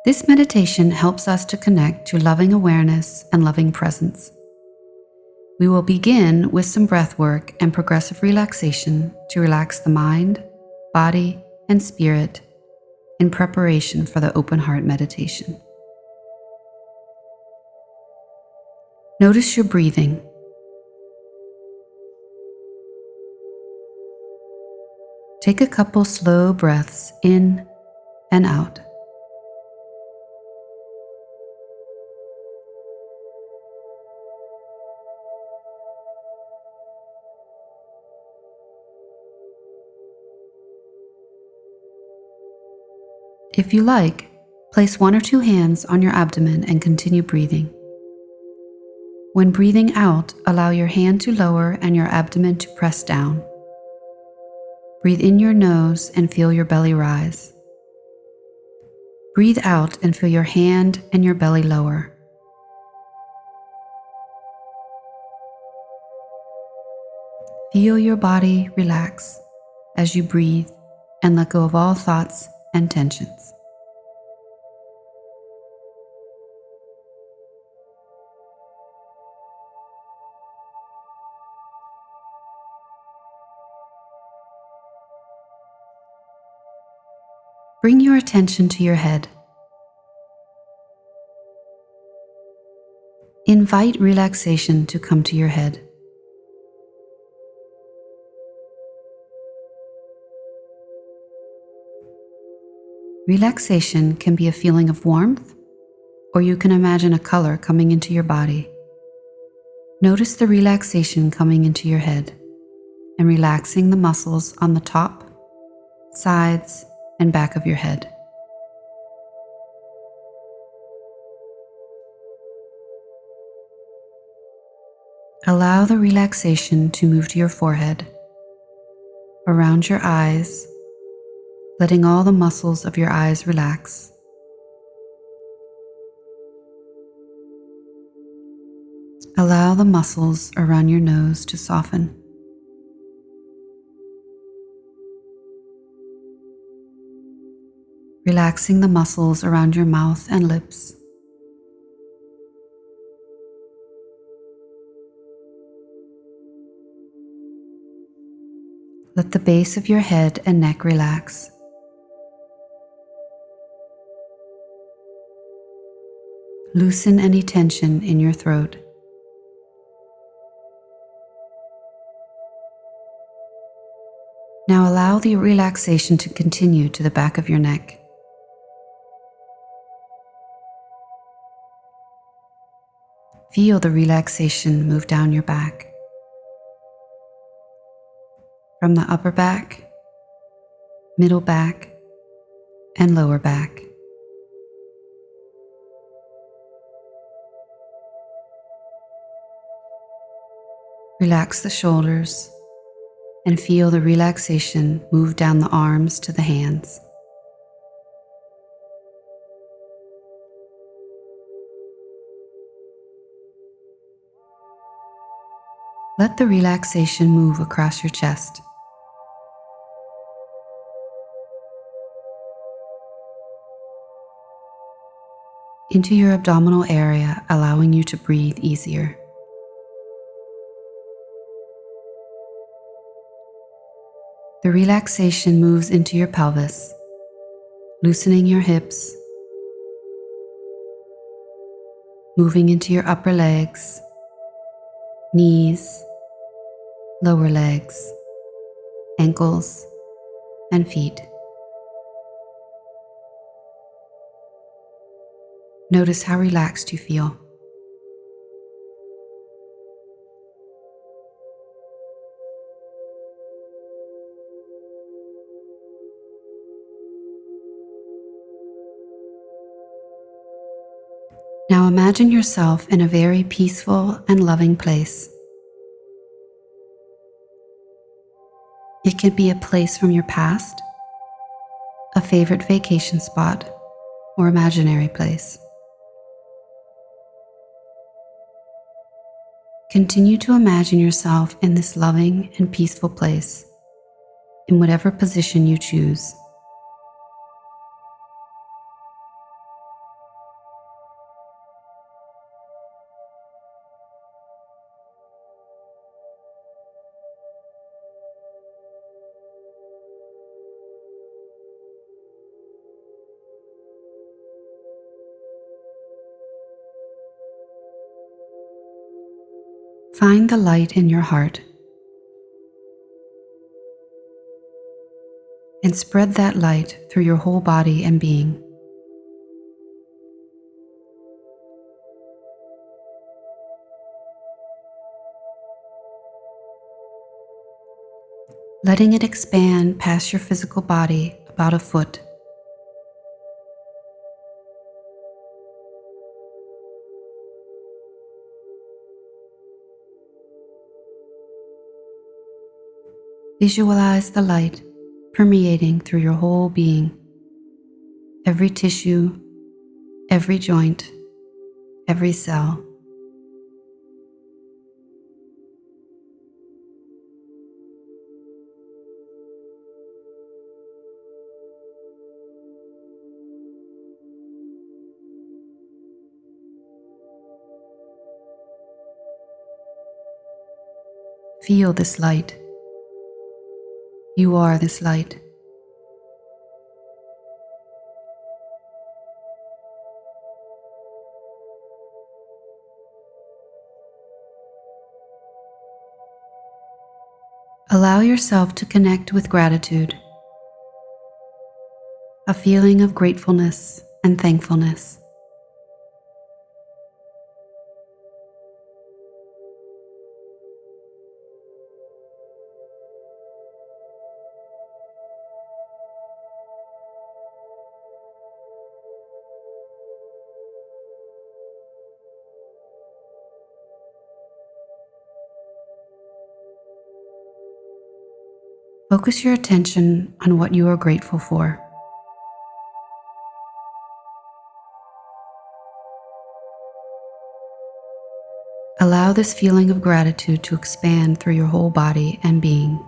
This meditation helps us to connect to loving awareness and loving presence. We will begin with some breath work and progressive relaxation to relax the mind, body, and spirit in preparation for the open heart meditation. Notice your breathing. Take a couple slow breaths in and out. If you like, place 1 or 2 hands on your abdomen and continue breathing. When breathing out, allow your hand to lower and your abdomen to press down. Breathe in your nose and feel your belly rise. Breathe out and feel your hand and your belly lower. Feel your body relax as you breathe and let go of all thoughts and tensions. Bring your attention to your head. Invite relaxation to come to your head. Relaxation can be a feeling of warmth, or you can imagine a color coming into your body. Notice the relaxation coming into your head and relaxing the muscles on the top, sides, and back of your head. Allow the relaxation to move to your forehead, around your eyes, letting all the muscles of your eyes relax. Allow the muscles around your nose to soften. Relaxing the muscles around your mouth and lips. Let the base of your head and neck relax. Loosen any tension in your throat. Now allow the relaxation to continue to the back of your neck. Feel the relaxation move down your back. From the upper back, middle back, and lower back. Relax the shoulders and feel the relaxation move down the arms to the hands. Let the relaxation move across your chest. Into your abdominal area, allowing you to breathe easier. The relaxation moves into your pelvis, loosening your hips, moving into your upper legs, knees, lower legs, ankles, and feet. Notice how relaxed you feel. Now imagine yourself in a very peaceful and loving place. It could be a place from your past, a favorite vacation spot, or imaginary place. Continue to imagine yourself in this loving and peaceful place, in whatever position you choose. Find the light in your heart and spread that light through your whole body and being. Letting it expand past your physical body about a foot. Visualize the light permeating through your whole being, every tissue, every joint, every cell. Feel this light. You are this light. Allow yourself to connect with gratitude, a feeling of gratefulness and thankfulness. Focus your attention on what you are grateful for. Allow this feeling of gratitude to expand through your whole body and being.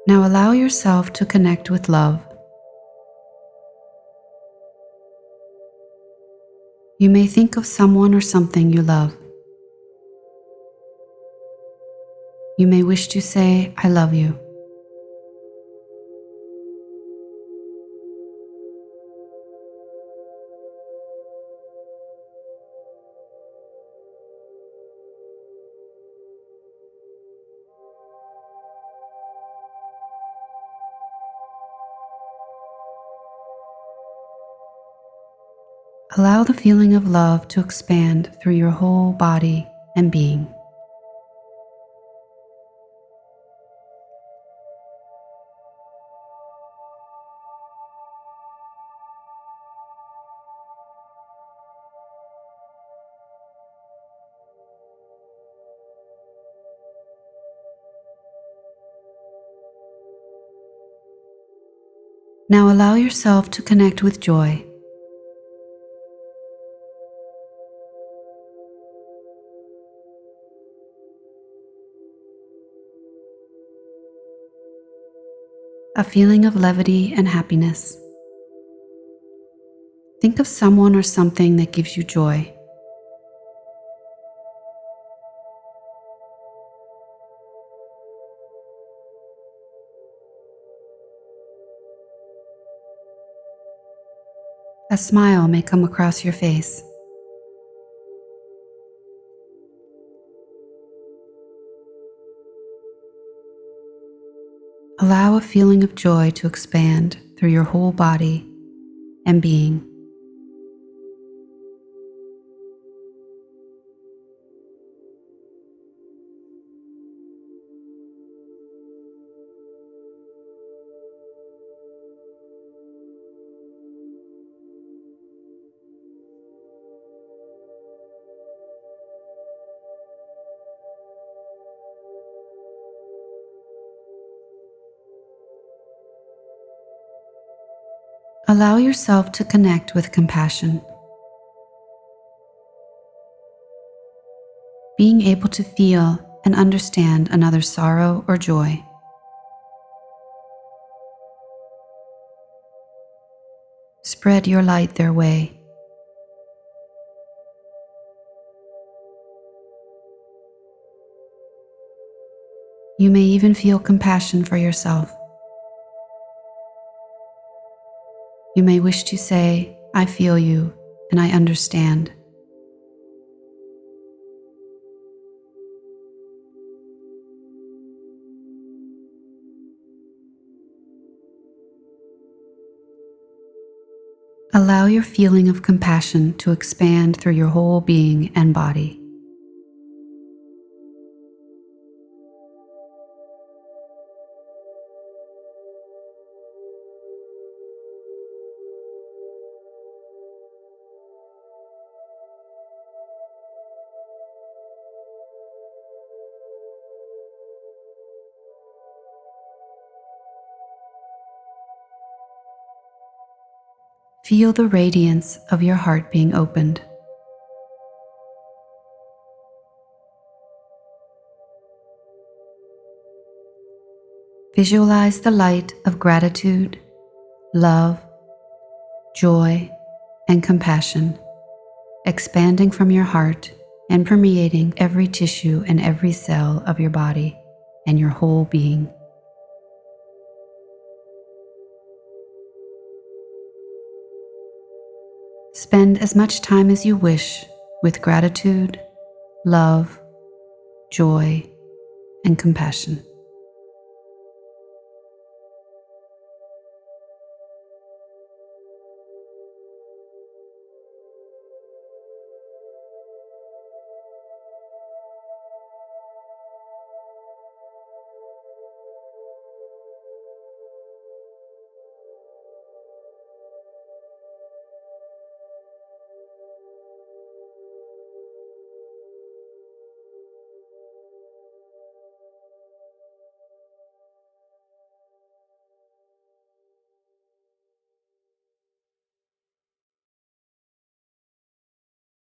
Now allow yourself to connect with love. You may think of someone or something you love. You may wish to say, "I love you." Allow the feeling of love to expand through your whole body and being. Now allow yourself to connect with joy. A feeling of levity and happiness. Think of someone or something that gives you joy. A smile may come across your face. Allow a feeling of joy to expand through your whole body and being. Allow yourself to connect with compassion. Being able to feel and understand another's sorrow or joy. spread your light their way. You may even feel compassion for yourself. You may wish to say, "I feel you and I understand." Allow your feeling of compassion to expand through your whole being and body. Feel the radiance of your heart being opened. Visualize the light of gratitude, love, joy, and compassion expanding from your heart and permeating every tissue and every cell of your body and your whole being. Spend as much time as you wish with gratitude, love, joy, and compassion.